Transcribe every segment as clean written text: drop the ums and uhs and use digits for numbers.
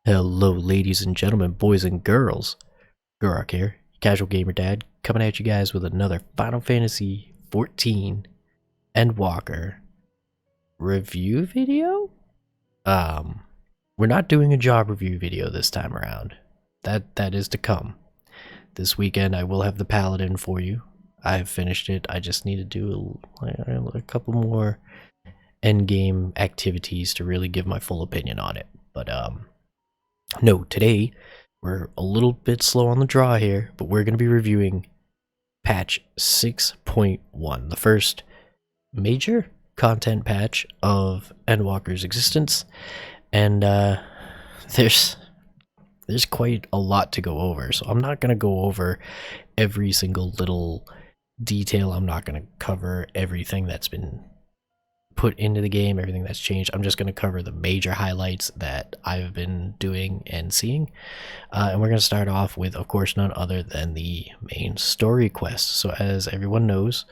Hello, ladies and gentlemen, boys and girls. Gurak here, casual gamer dad, coming at you guys with another Final Fantasy XIV Endwalker review video. We're not doing a job review video this time around. That is to come. This weekend I will have the Paladin for you. I have finished it. I just need to do a couple more endgame activities to really give my full opinion on it. But no, today we're a little bit slow on the draw here, but we're going to be reviewing patch 6.1, the first major content patch of Endwalker's existence, and there's quite a lot to go over, so I'm not going to go over every single little detail. I'm not going to cover everything that's been put into the game, everything that's changed. I'm just going to cover the major highlights that I've been doing and seeing, and we're going to start off with, of course, none other than the main story quest. So as everyone knows,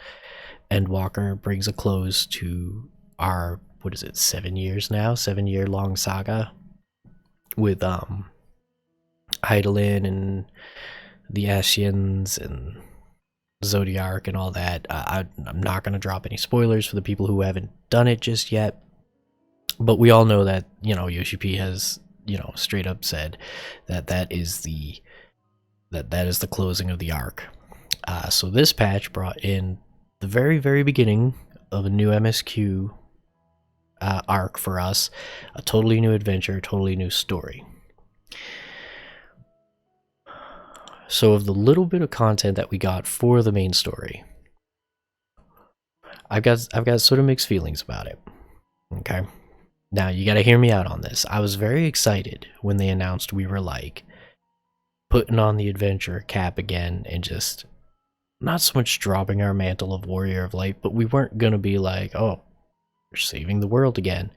Endwalker brings a close to our, what is it, 7 years now, 7-year long saga with Heidelin and the Ascians and Zodiac and all that. I'm not going to drop any spoilers for the people who haven't done it just yet, but we all know that, Yoshi P has, straight up said that that is the closing of the arc. So this patch brought in the very beginning of a new MSQ arc for us, a totally new adventure, totally new story. So of the little bit of content that we got for the main story, I've got sort of mixed feelings about it. Okay, now you got to hear me out on this. I was very excited when they announced we were like putting on the adventure cap again and just not so much dropping our mantle of Warrior of Light, but we weren't gonna be like, oh, we're saving the world again.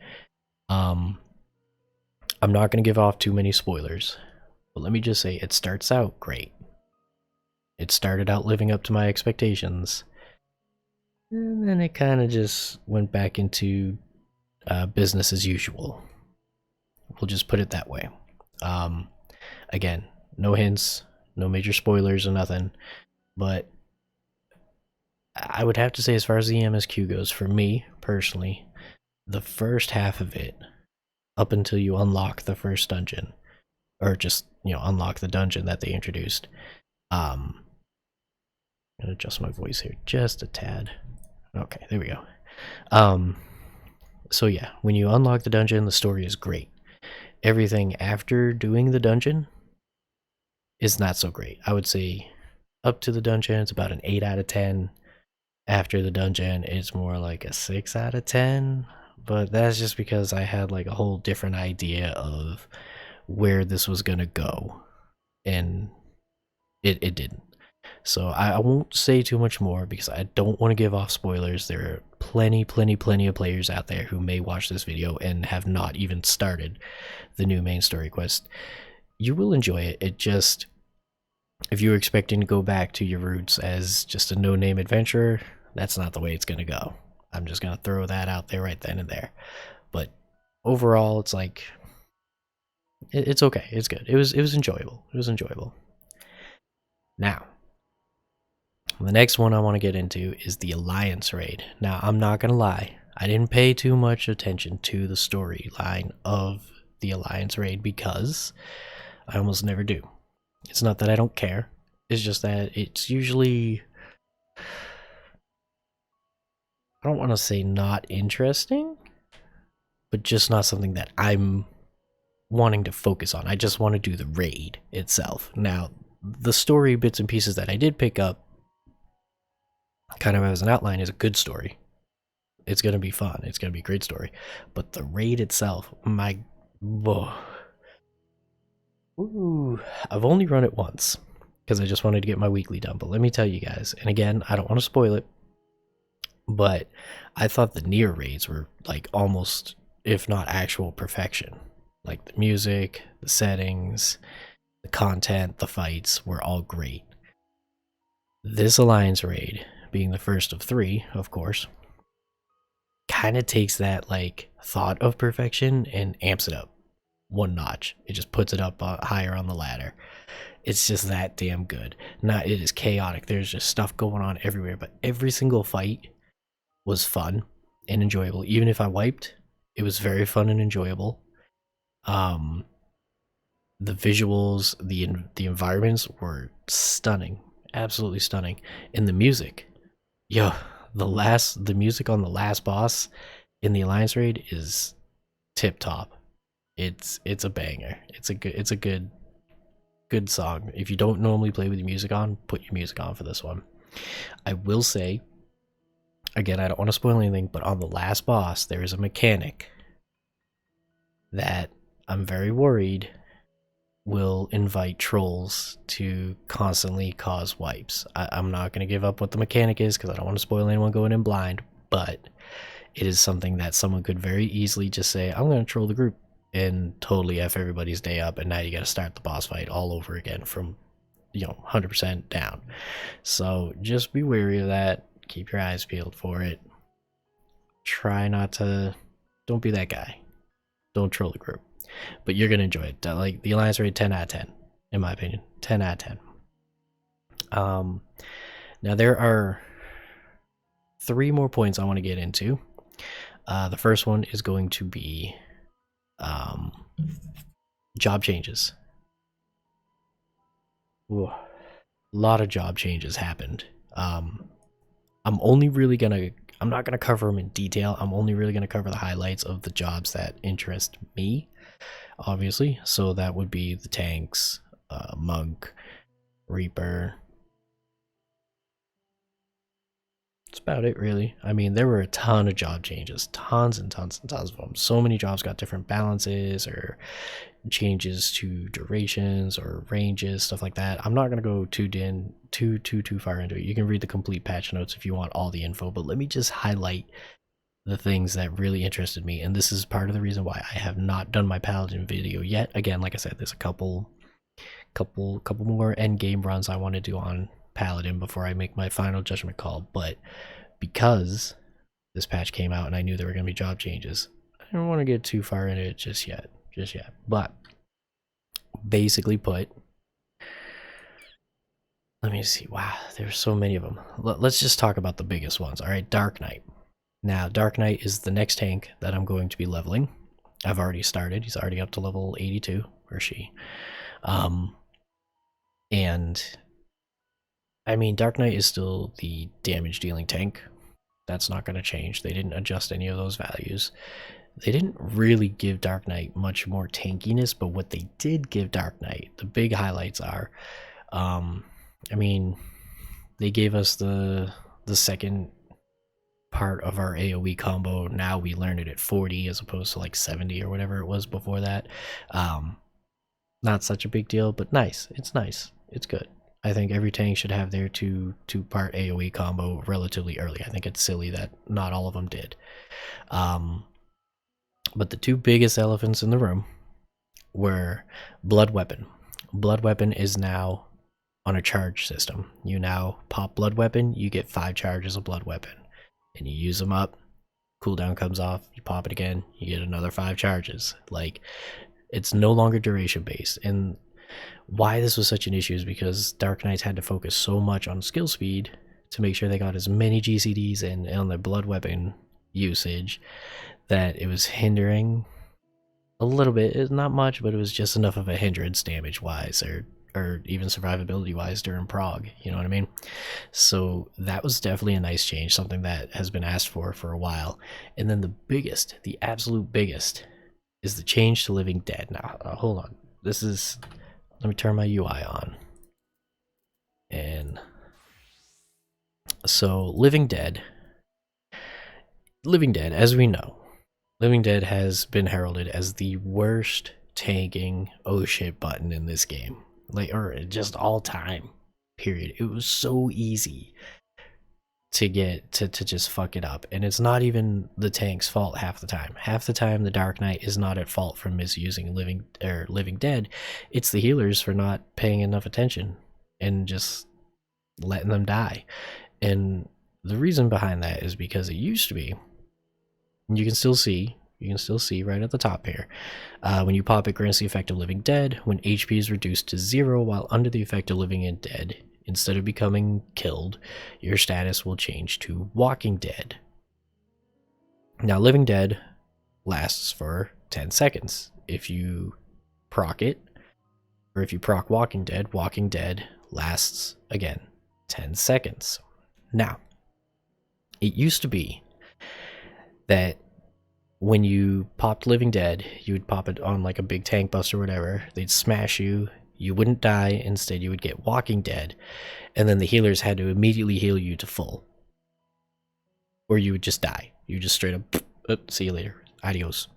I'm not gonna give off too many spoilers, but let me just say it starts out great. It started out living up to my expectations, and then it kind of just went back into business as usual. We'll just put it that way. Again, no hints, no major spoilers or nothing, but I would have to say, as far as the MSQ goes, for me personally, the first half of it, up until you unlock the first dungeon, or just, unlock the dungeon that they introduced, I'm gonna adjust my voice here just a tad. Okay, there we go. So yeah, when you unlock the dungeon, the story is great. Everything after doing the dungeon is not so great. I would say up to the dungeon, it's about an 8 out of 10. After the dungeon, it's more like a 6 out of 10. But that's just because I had like a whole different idea of where this was gonna go, and it didn't. So I won't say too much more because I don't want to give off spoilers. There are plenty of players out there who may watch this video and have not even started the new main story quest. You will enjoy it. It just, if you're expecting to go back to your roots as just a no-name adventurer, that's not the way it's going to go. I'm just going to throw that out there right then and there. But overall, it's like, it's okay. It's good. It was enjoyable. It was enjoyable. Now, the next one I want to get into is the Alliance raid. Now, I'm not going to lie. I didn't pay too much attention to the storyline of the Alliance raid because I almost never do. It's not that I don't care. It's just that it's usually, I don't want to say not interesting, but just not something that I'm wanting to focus on. I just want to do the raid itself. Now, the story bits and pieces that I did pick up kind of as an outline is a good story. It's going to be fun. It's going to be a great story. But the raid itself, I've only run it once because I just wanted to get my weekly done. But let me tell you guys, and again, I don't want to spoil it, but I thought the Nier raids were like almost, if not actual perfection. Like the music, the settings, the content, the fights were all great. This Alliance raid, being the first of 3, of course, kind of takes that like thought of perfection and amps it up. one notch. It just puts it up higher on the ladder. It's just that damn good. Now it is chaotic. There's just stuff going on everywhere, but every single fight was fun and enjoyable. Even if I wiped, it was very fun and enjoyable. Um, the visuals, the environments were stunning, absolutely stunning, and the music, yo, the music on the last boss in the Alliance raid is tip top. It's a banger. It's a good song. If you don't normally play with your music on, put your music on for this one. I will say, again, I don't want to spoil anything, but on the last boss, there is a mechanic that I'm very worried will invite trolls to constantly cause wipes. I'm not going to give up what the mechanic is because I don't want to spoil anyone going in blind, but it is something that someone could very easily just say, I'm going to troll the group and totally F everybody's day up, and now you got to start the boss fight all over again from, 100% down. So just be wary of that. Keep your eyes peeled for it. Try not to, don't be that guy. Don't troll the group. But you're gonna enjoy it. Like the Alliance raid, 10 out of 10, in my opinion. 10 out of 10. Now there are 3 more points I want to get into. The first one is going to be job changes. Ooh, a lot of job changes happened. I'm not gonna cover them in detail. I'm only really gonna cover the highlights of the jobs that interest me, obviously. So that would be the tanks, monk, reaper. That's about it, really. I mean, there were a ton of job changes, tons and tons and tons of them. So many jobs got different balances or changes to durations or ranges, stuff like that. I'm not gonna go too far into it. You can read the complete patch notes if you want all the info, but let me just highlight the things that really interested me, and this is part of the reason why I have not done my paladin video yet. Again, like I said, there's a couple more end game runs I want to do on paladin before I make my final judgment call, but because this patch came out and I knew there were going to be job changes, I don't want to get too far into it just yet. But basically put, let me see. Wow, there's so many of them. Let's just talk about the biggest ones. All right, Dark Knight. Now, Dark Knight is the next tank that I'm going to be leveling. I've already started. He's already up to level 82, or she. And I mean, Dark Knight is still the damage dealing tank. That's not going to change. They didn't adjust any of those values. They didn't really give Dark Knight much more tankiness, but what they did give Dark Knight, the big highlights are, I mean, they gave us the second part of our AoE combo. Now we learn it at 40 as opposed to like 70 or whatever it was before that. Not such a big deal, but nice. It's nice. It's good. I think every tank should have their two-part AoE combo relatively early. I think it's silly that not all of them did. But the 2 biggest elephants in the room were Blood Weapon. Blood Weapon is now on a charge system. You now pop Blood Weapon, you get 5 charges of Blood Weapon. And you use them up, cooldown comes off, you pop it again, you get another 5 charges. Like, it's no longer duration based. And why this was such an issue is because Dark Knights had to focus so much on skill speed to make sure they got as many GCDs and on their Blood Weapon usage that it was hindering a little bit. It's not much, but it was just enough of a hindrance damage wise or even survivability wise during prog, you know what I mean? So that was definitely a nice change, something that has been asked for a while. And then the absolute biggest is the change to Living Dead. Now hold on, let me turn my UI on. And so Living Dead, as we know, Living Dead has been heralded as the worst tanking oh shit button in this game. Like, or just all time, period. It was so easy to get to just fuck it up. And it's not even the tank's fault half the time. Half the time the Dark Knight is not at fault for misusing Living Dead. It's the healers for not paying enough attention and just letting them die. And the reason behind that is because it used to be, you can still see You can still see right at the top here. When you pop, it grants the effect of Living Dead. When HP is reduced to 0 while under the effect of Living and Dead, instead of becoming killed, your status will change to Walking Dead. Now, Living Dead lasts for 10 seconds. If you proc it, or if you proc Walking Dead lasts, again, 10 seconds. Now, it used to be that when you popped Living Dead, you would pop it on like a big tank bust or whatever. They'd smash you. You wouldn't die. Instead, you would get Walking Dead. And then the healers had to immediately heal you to full. Or you would just die. You just straight up, see you later. Adios.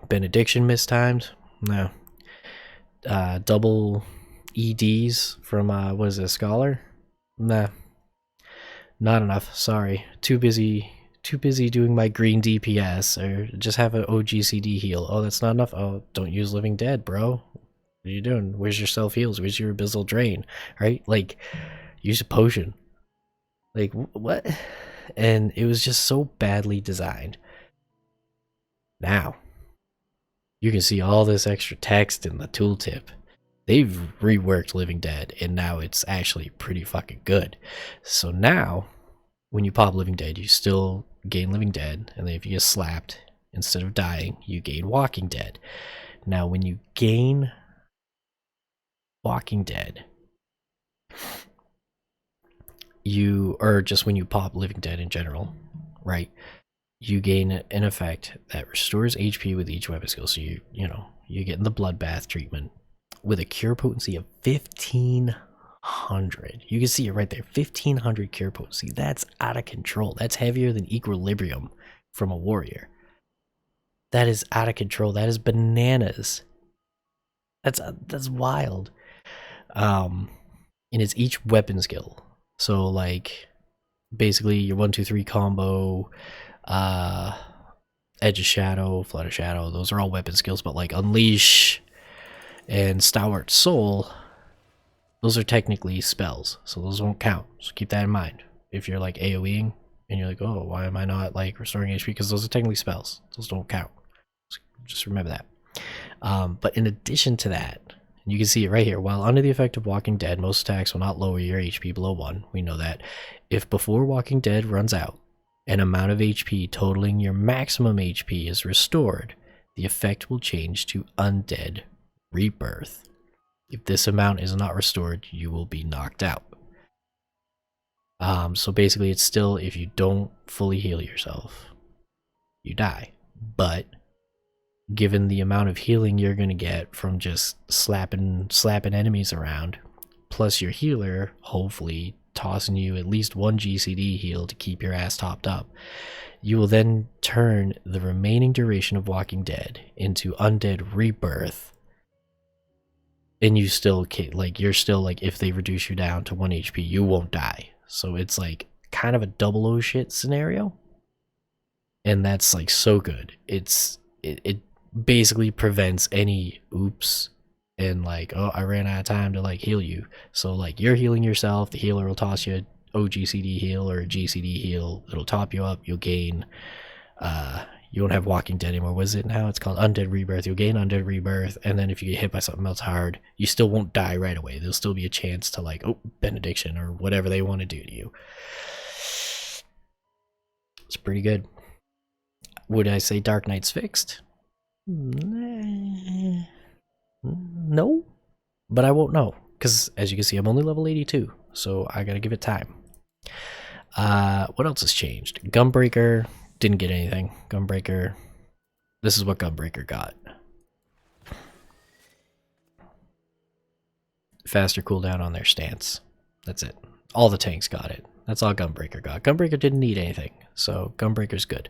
Benediction mistimed? No. Double EDs from, what is it, Scholar? Nah. Not enough. Sorry. Too busy doing my green DPS, or just have an OGCD heal. Oh, that's not enough? Oh, don't use Living Dead, bro. What are you doing? Where's your self heals? Where's your Abyssal Drain? Right? Like, use a potion. Like, what? And it was just so badly designed. Now, you can see all this extra text in the tooltip. They've reworked Living Dead, and now it's actually pretty fucking good. So now, when you pop Living Dead, you still gain Living Dead, and then if you get slapped, instead of dying, you gain Walking Dead. Now, when you gain Walking Dead, or just when you pop Living Dead in general, right, you gain an effect that restores HP with each weapon skill. So you're getting the Bloodbath treatment with a cure potency of 1500. You can see it right there, 1500 cure potency. That's out of control. That's heavier than Equilibrium from a warrior. That is out of control. That is bananas. That's wild. And it's each weapon skill. So like basically your 1-2-3 combo, Edge of Shadow, Flood of Shadow, those are all weapon skills, but like Unleash and Stalwart Soul, those are technically spells, so those won't count. So keep that in mind. If you're like AoEing and you're like, oh, why am I not like restoring HP? Because those are technically spells. Those don't count. So just remember that. But in addition to that, you can see it right here. While under the effect of Walking Dead, most attacks will not lower your HP below 1. We know that. If before Walking Dead runs out, an amount of HP totaling your maximum HP is restored, the effect will change to Undead Rebirth. If this amount is not restored, you will be knocked out. So basically it's still, if you don't fully heal yourself, you die. But given the amount of healing you're going to get from just slapping enemies around, plus your healer hopefully tossing you at least one GCD heal to keep your ass topped up, you will then turn the remaining duration of Walking Dead into Undead Rebirth. And you still, like, you're still, like, if they reduce you down to 1 HP, you won't die. So it's, like, kind of a double O shit scenario. And that's, like, so good. It basically prevents any oops and, like, oh, I ran out of time to, like, heal you. So, like, you're healing yourself, the healer will toss you an OGCD heal or a GCD heal. It'll top you up, you'll gain, you won't have Walking Dead anymore. What is it now? It's called Undead Rebirth. You'll gain Undead Rebirth, and then if you get hit by something else hard, you still won't die right away. There'll still be a chance to, like, oh, Benediction or whatever they want to do to you. It's pretty good. Would I say Dark Knight's fixed? No, but I won't know, because as you can see, I'm only level 82, so I gotta give it time. What else has changed? Gunbreaker didn't get anything. Gunbreaker, this is what Gunbreaker got. Faster cooldown on their stance. That's it. All the tanks got it. That's all Gunbreaker got. Gunbreaker didn't need anything, so Gunbreaker's good.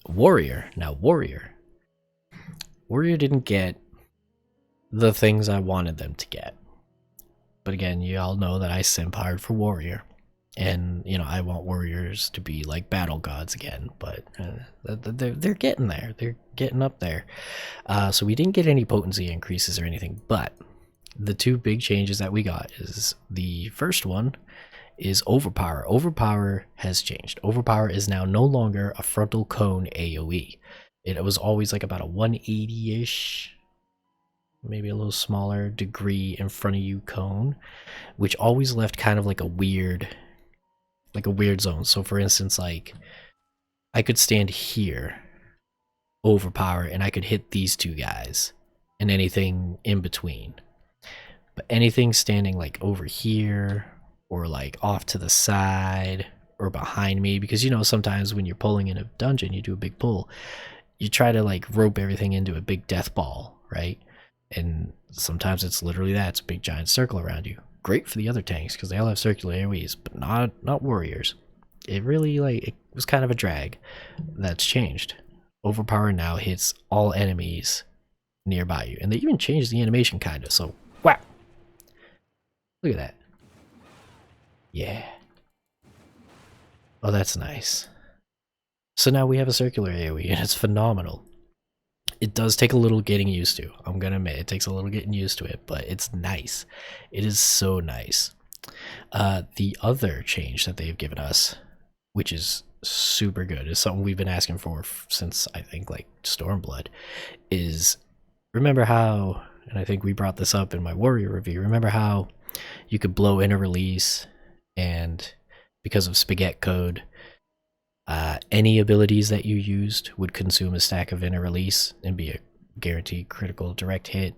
Warrior. Now, Warrior didn't get the things I wanted them to get. But again, you all know that I simp hard for Warrior. And, you know, I want Warriors to be like battle gods again. But they're getting there. They're getting up there. So we didn't get any potency increases or anything. But the two big changes that we got is the first one is Overpower. Overpower has changed. Overpower is now no longer a frontal cone AoE. It was always like about a 180-ish, maybe a little smaller degree in front of you cone, which always left kind of like a weird zone. So for instance, like I could stand here, Overpower, and I could hit these two guys and anything in between. But anything standing like over here or like off to the side or behind me, because you know sometimes when you're pulling in a dungeon, you do a big pull, you try to like rope everything into a big death ball, right? And sometimes it's literally that, it's a big giant circle around you. Great for the other tanks because they all have circular AoEs, but not warriors. It really it was kind of a drag. That's changed. Overpower now hits all enemies nearby you, and they even changed the animation kind of. So wow, look at that. Yeah. Oh, that's nice. So now we have a circular AoE, and it's phenomenal. It does take a little getting used to. I'm gonna admit it takes a little getting used to it, but it's nice. It is so nice. The other change that they've given us, which is super good, is something we've been asking for since I think like Stormblood, is remember how, and I think we brought this up in my warrior review, remember how you could blow in a release, and because of spaghetti code, any abilities that you used would consume a stack of inner release and be a guaranteed critical direct hit.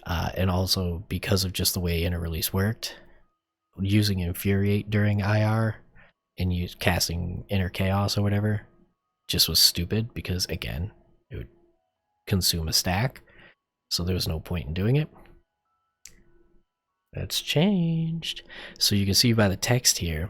And also because of just the way inner release worked, using Infuriate during IR and casting inner chaos or whatever just was stupid because again it would consume a stack, so there was no point in doing it. That's changed. So you can see by the text here,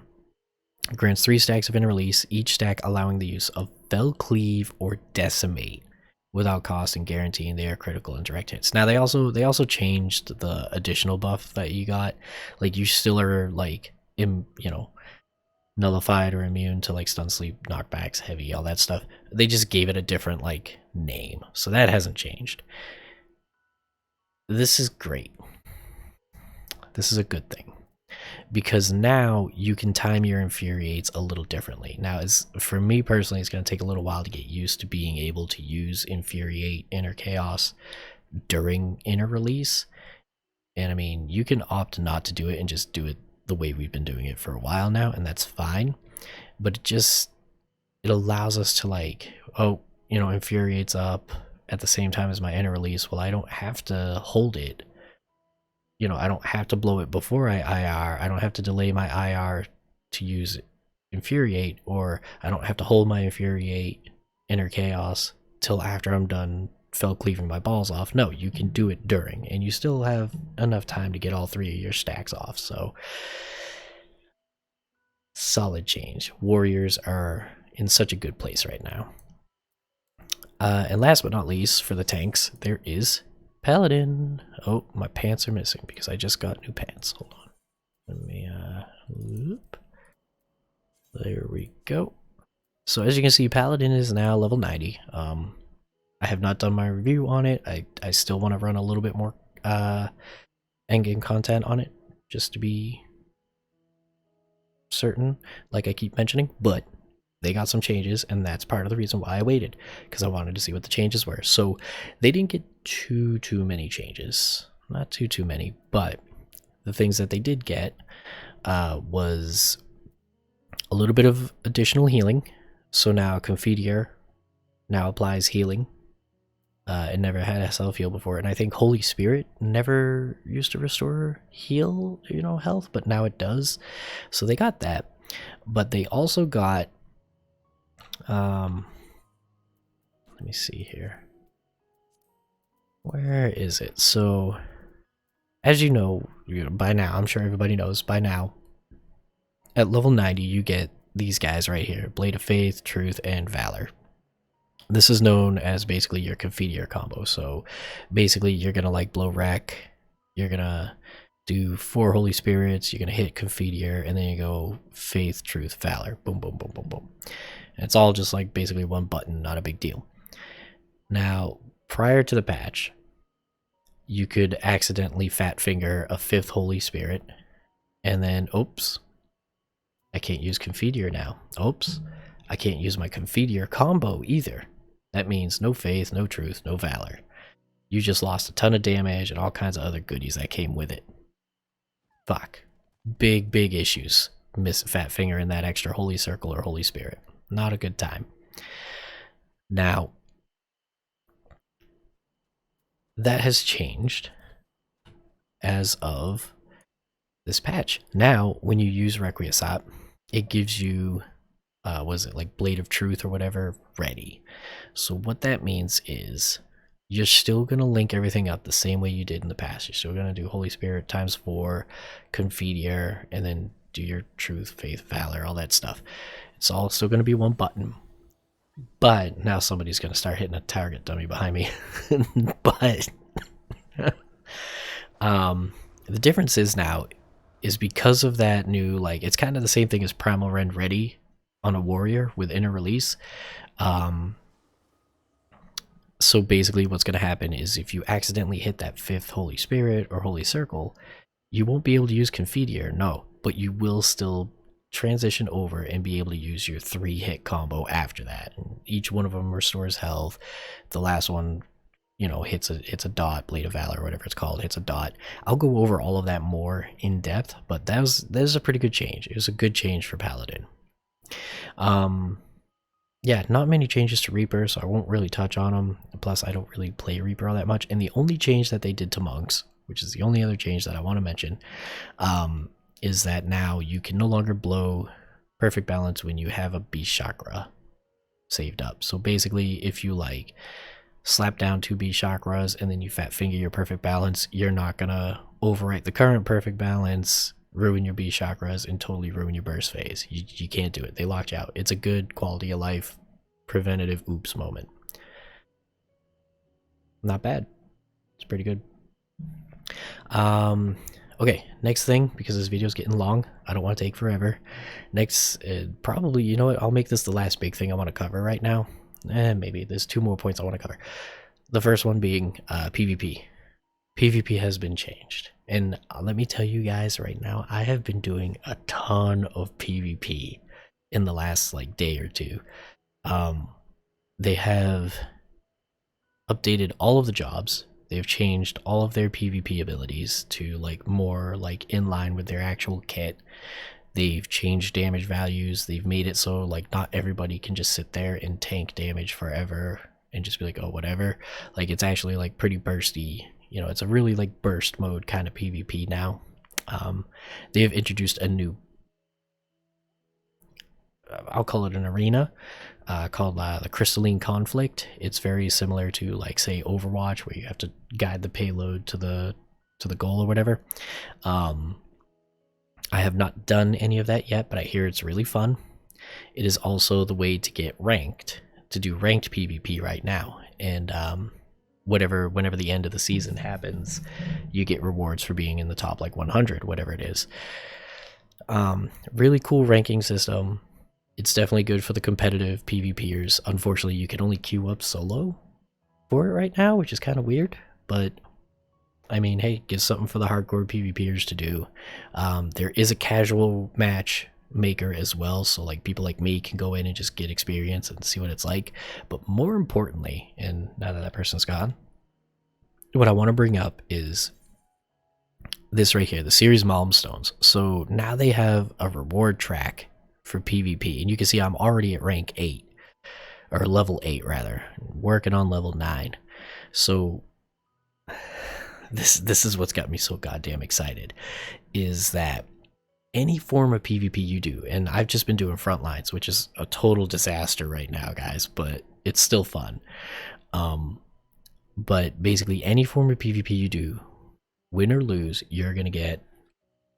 grants 3 stacks of inner release, each stack allowing the use of Fell Cleave or Decimate without cost and guaranteeing they are critical and direct hits. Now they also changed the additional buff that you got. Like you still are like nullified or immune to like stun, sleep, knockbacks, heavy, all that stuff. They just gave it a different like name. So that hasn't changed. This is great. This is a good thing, because now you can time your infuriates a little differently. Now, for me personally, it's going to take a little while to get used to being able to use infuriate inner chaos during inner release. And I mean, you can opt not to do it and just do it the way we've been doing it for a while now, and that's fine. But it allows us to like, oh, infuriate's up at the same time as my inner release. Well, I don't have to hold it. I don't have to blow it before I IR. I don't have to delay my IR to use Infuriate, or I don't have to hold my Infuriate Inner Chaos till after I'm done fell cleaving my balls off. No, you can do it during, and you still have enough time to get all 3 of your stacks off. So, solid change. Warriors are in such a good place right now. And last but not least, for the tanks, there is Paladin. Oh, my pants are missing because I just got new pants. Hold on. Let me, whoop. There we go. So as you can see, Paladin is now level 90. I have not done my review on it. I still want to run a little bit more endgame content on it, just to be certain, like I keep mentioning, but they got some changes, and that's part of the reason why I waited, because I wanted to see what the changes were. So they didn't get too many changes, not too many, but the things that they did get was a little bit of additional healing. So now Confiteor now applies healing. It never had self heal before, and I think Holy Spirit never used to restore heal, health, but now it does. So they got that, but they also got let me see here. Where is it? So, as you know, by now, I'm sure everybody knows by now, at level 90, you get these guys right here: Blade of Faith, Truth, and Valor. This is known as basically your Confiteor combo. So, basically, you're gonna like blow wreck, you're gonna do 4 Holy Spirits, you're gonna hit Confiteor, and then you go Faith, Truth, Valor. Boom, boom, boom, boom, boom. And it's all just like basically one button, not a big deal. Now, prior to the patch, you could accidentally fat finger a 5th Holy Spirit, and then, oops, I can't use Confiteor now. Oops. I can't use my Confiteor combo either. That means no faith, no truth, no valor. You just lost a ton of damage and all kinds of other goodies that came with it. Fuck. Big, big issues. Miss Fat Finger in that extra Holy Circle or Holy Spirit. Not a good time. Now, that has changed as of this patch. Now, when you use Requiescat, it gives you, was it like Blade of Truth or whatever, ready. So what that means is you're still going to link everything up the same way you did in the past. You're still going to do Holy Spirit times 4, Confiteor, and then do your Truth, Faith, Valor, all that stuff. It's all still going to be one button. But now somebody's going to start hitting a target dummy behind me. But the difference is now is because of that new, like, it's kind of the same thing as Primal Rend Ready on a warrior with inner release. So basically what's going to happen is if you accidentally hit that 5th Holy Spirit or Holy Circle, you won't be able to use Confiteor, no, but you will still transition over and be able to use your 3-hit combo after that. And each one of them restores health. The last one, you know, hits a dot, Blade of Valor, whatever it's called, hits a dot. I'll go over all of that more in depth, but that was a pretty good change. It was a good change for Paladin. Yeah, not many changes to Reaper, so I won't really touch on them. Plus, I don't really play Reaper all that much. And the only change that they did to monks, which is the only other change that I want to mention, is that now you can no longer blow perfect balance when you have a beast chakra saved up. So basically, if you like slap down 2 beast chakras and then you fat finger your perfect balance, you're not gonna overwrite the current perfect balance, ruin your beast chakras, and totally ruin your burst phase. You can't do it. They locked you out. It's a good quality of life preventative oops moment. Not bad. It's pretty good. Okay, next thing, because this video's getting long, I don't want to take forever. Next, probably, you know what, I'll make this the last big thing I want to cover right now. Maybe there's 2 more points I want to cover. The first one being PvP. PvP has been changed. And let me tell you guys right now, I have been doing a ton of PvP in the last like day or 2. They have updated all of the jobs. They've changed all of their PvP abilities to like more like in line with their actual kit. They've changed damage values. They've made it so like not everybody can just sit there and tank damage forever and just be like, oh, whatever. Like it's actually like pretty bursty. You know, it's a really like burst mode kind of PvP now. They have introduced a new, I'll call it an arena, called the Crystalline Conflict. It's very similar to like say Overwatch, where you have to guide the payload to the goal or whatever. I have not done any of that yet, but I hear it's really fun. It is also the way to get ranked, to do ranked PvP right now. And whenever the end of the season happens, you get rewards for being in the top like 100, whatever it is. Really cool ranking system. It's definitely good for the competitive PvPers. Unfortunately, you can only queue up solo for it right now, which is kind of weird, but I mean, hey, gives something for the hardcore PvPers to do. There is a casual match maker as well, so like people like me can go in and just get experience and see what it's like. But more importantly, and now that person's gone, what I want to bring up is this right here, the series milestones. So now they have a reward track for PvP, and you can see I'm already at rank 8, or level 8 rather, working on level 9. So this is what's got me so goddamn excited, is that any form of PvP you do, and I've just been doing Frontlines, which is a total disaster right now, guys, but it's still fun. But basically any form of PvP you do, win or lose, you're gonna get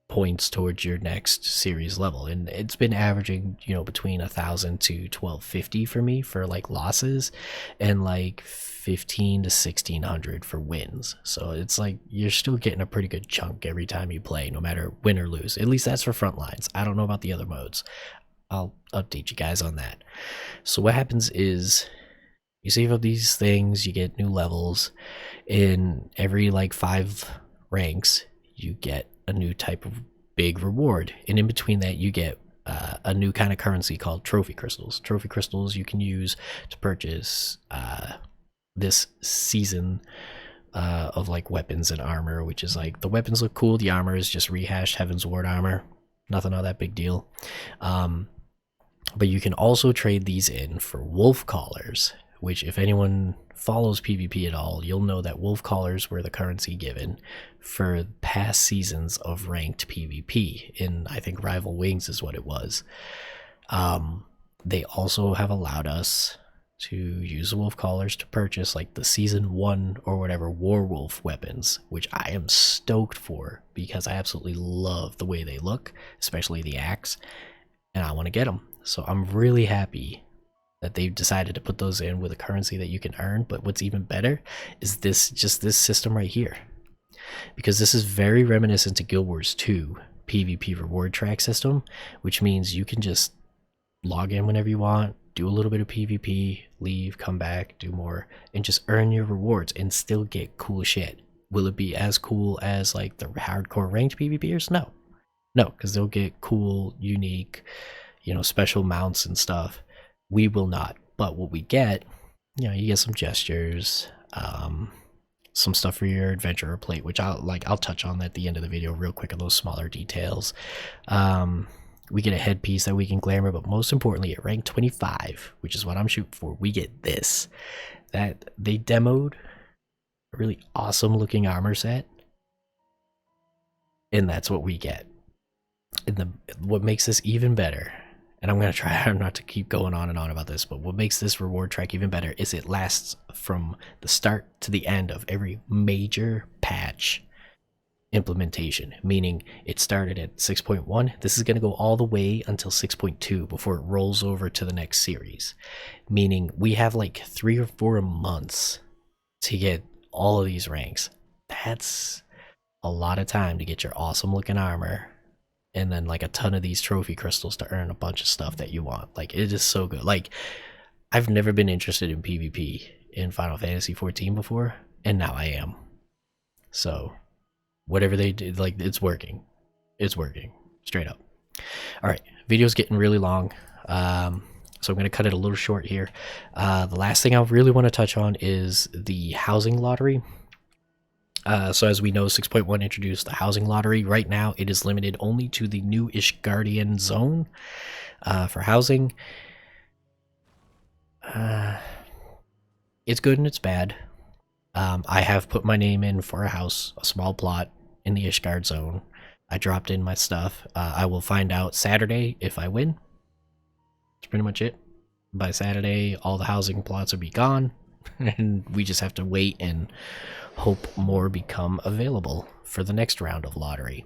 points towards your next series level, and it's been averaging, you know, between 1,000 to 1,250 for me for like losses, and like 1,500 to 1,600 for wins. So it's like you're still getting a pretty good chunk every time you play, no matter win or lose. At least that's for Frontlines. I don't know about the other modes. I'll update you guys on that. So what happens is you save up these things, you get new levels. In every like 5 ranks, you get a new type of big reward, and in between that you get a new kind of currency called trophy crystals. Trophy crystals you can use to purchase this season of like weapons and armor, which is like the weapons look cool, the armor is just rehashed Heaven's Ward armor, nothing all that big deal. But you can also trade these in for wolf collars, which if anyone follows PvP at all, you'll know that wolf collars were the currency given for past seasons of ranked PvP. In, I think, Rival Wings is what it was. They also have allowed us to use the wolf collars to purchase like the season 1 or whatever werewolf weapons, which I am stoked for because I absolutely love the way they look, especially the axe, and I want to get them. So I'm really happy that they've decided to put those in with a currency that you can earn. But what's even better is this system right here, because this is very reminiscent to Guild Wars 2 PvP reward track system, which means you can just log in whenever you want, do a little bit of PvP, leave, come back, do more, and just earn your rewards and still get cool shit. Will it be as cool as like the hardcore ranked PvPers? No, because they'll get cool, unique, special mounts and stuff. We will not. But what we get, you get some gestures, some stuff for your adventurer plate, which I'll touch on at the end of the video real quick on those smaller details. We get a headpiece that we can glamour, but most importantly, at rank 25, which is what I'm shooting for, we get this. That they demoed a really awesome looking armor set, and that's what we get. And what makes this even better, and I'm going to try hard not to keep going on and on about this, but what makes this reward track even better is it lasts from the start to the end of every major patch implementation, meaning it started at 6.1. This is going to go all the way until 6.2 before it rolls over to the next series, meaning we have like 3 or 4 months to get all of these ranks. That's a lot of time to get your awesome looking armor, and then like a ton of these trophy crystals to earn a bunch of stuff that you want. Like, it is so good. Like, I've never been interested in PvP in Final Fantasy XIV before, and now I am. So whatever they did, like, it's working straight up. All right, video's getting really long, so I'm going to cut it a little short here. The last thing I really want to touch on is the housing lottery. So as we know, 6.1 introduced the housing lottery. Right now it is limited only to the new Ishgardian zone for housing. It's good and it's bad. I have put my name in for a house, a small plot in the Ishgard zone. I dropped in my stuff. I will find out Saturday if I win. That's pretty much it. By Saturday, all the housing plots will be gone, and we just have to wait and hope more become available for the next round of lottery.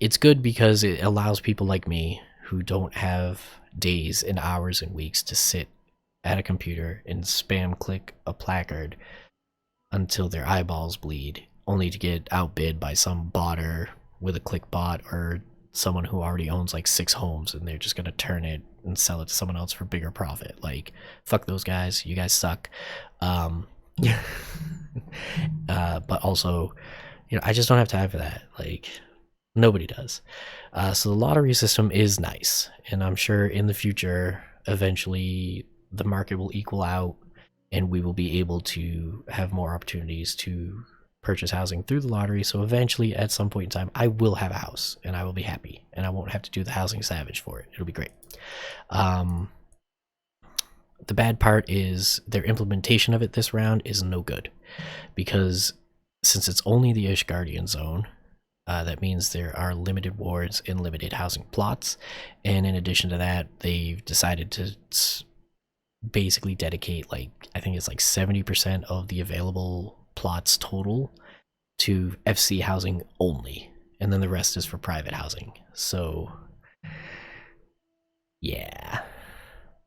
It's good because it allows people like me who don't have days and hours and weeks to sit at a computer and spam click a placard until their eyeballs bleed, only to get outbid by some botter with a click bot or someone who already owns like 6 homes, and they're just going to turn it and sell it to someone else for bigger profit. Like, fuck those guys. You guys suck. But also, I just don't have time for that. Like, nobody does. So the lottery system is nice, and I'm sure in the future, eventually, the market will equal out, and we will be able to have more opportunities to purchase housing through the lottery. So eventually, at some point in time, I will have a house, and I will be happy, and I won't have to do the housing savage for it. It'll be great. The bad part is their implementation of it this round is no good, because since it's only the Ishgardian zone, that means there are limited wards and limited housing plots, and in addition to that, they've decided to basically dedicate, like, I think it's like 70% of the available plots total to FC housing only, and then the rest is for private housing. So yeah,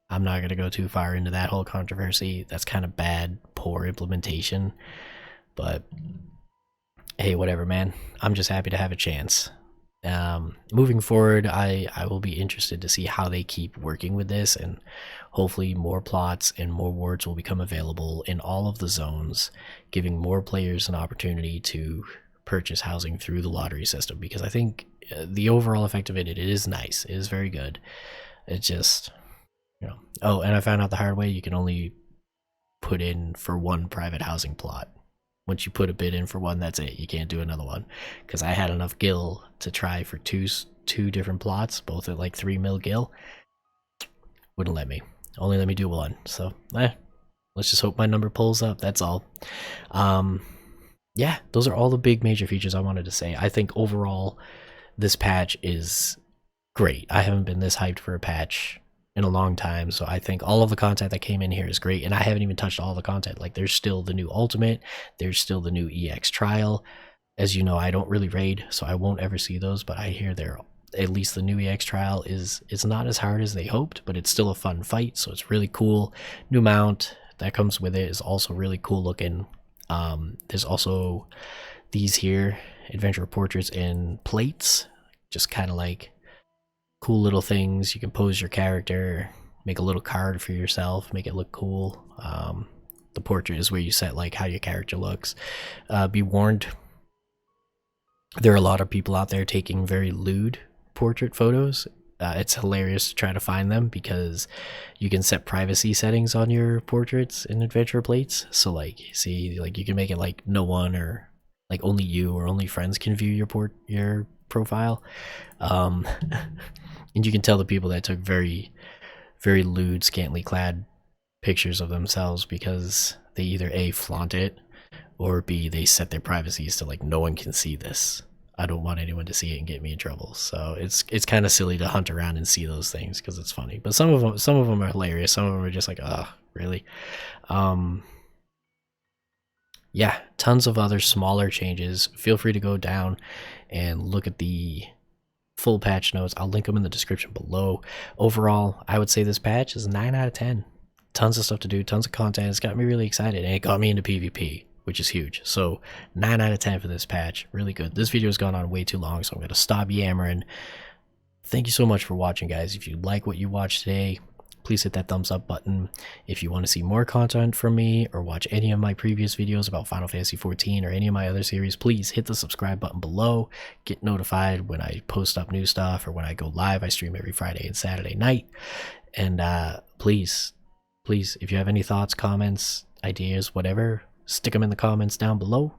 I'm not going to go too far into that whole controversy. That's kind of bad, poor implementation, but hey, whatever, man. I'm just happy to have a chance. Moving forward, I will be interested to see how they keep working with this, and hopefully more plots and more wards will become available in all of the zones, giving more players an opportunity to purchase housing through the lottery system, because I think the overall effect of it is nice. It is very good. It just, Oh, and I found out the hard way. You can only put in for one private housing plot. Once you put a bid in for one, that's it. You can't do another one. Because I had enough gil to try for two different plots, both at like 3 mil gil. Wouldn't let me. Only let me do one. So, let's just hope my number pulls up. That's all. Yeah, those are all the big major features I wanted to say. I think overall, this patch is great. I haven't been this hyped for a patch in a long time, so I think all of the content that came in here is great, and I haven't even touched all the content. Like, there's still the new ultimate, there's still the new EX trial. As you know, I don't really raid, so I won't ever see those, but I hear they're at least the new EX trial is not as hard as they hoped, but it's still a fun fight, so it's really cool. New mount that comes with it is also really cool looking. There's also these here adventure portraits in plates, just kind of like cool little things. You can pose your character, make a little card for yourself, make it look cool. The portrait is where you set like how your character looks. Be warned, there are a lot of people out there taking very lewd portrait photos. It's hilarious to try to find them because you can set privacy settings on your portraits in adventure plates. So like, see, like you can make it like no one, or like only you or only friends can view your profile. And you can tell the people that took very, very lewd, scantily clad pictures of themselves because they either A, flaunt it, or B, they set their privacies to like no one can see this. I don't want anyone to see it and get me in trouble. So it's kind of silly to hunt around and see those things because it's funny. But some of them are hilarious. Some of them are just like, oh, really? Yeah, tons of other smaller changes. Feel free to go down and look at the full patch notes. I'll link them in the description below. Overall, I would say this patch is 9 out of 10. Tons of stuff to do, tons of content. It's got me really excited, and it got me into PvP, which is huge. So 9 out of 10 for this patch. Really good. This video has gone on way too long, so I'm going to stop yammering. Thank you so much for watching, guys. If you like what you watched today, please hit that thumbs up button. If you want to see more content from me or watch any of my previous videos about Final Fantasy XIV or any of my other series, please hit the subscribe button below. Get notified when I post up new stuff or when I go live. I stream every Friday and Saturday night. And please, if you have any thoughts, comments, ideas, whatever, stick them in the comments down below.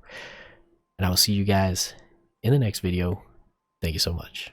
And I will see you guys in the next video. Thank you so much.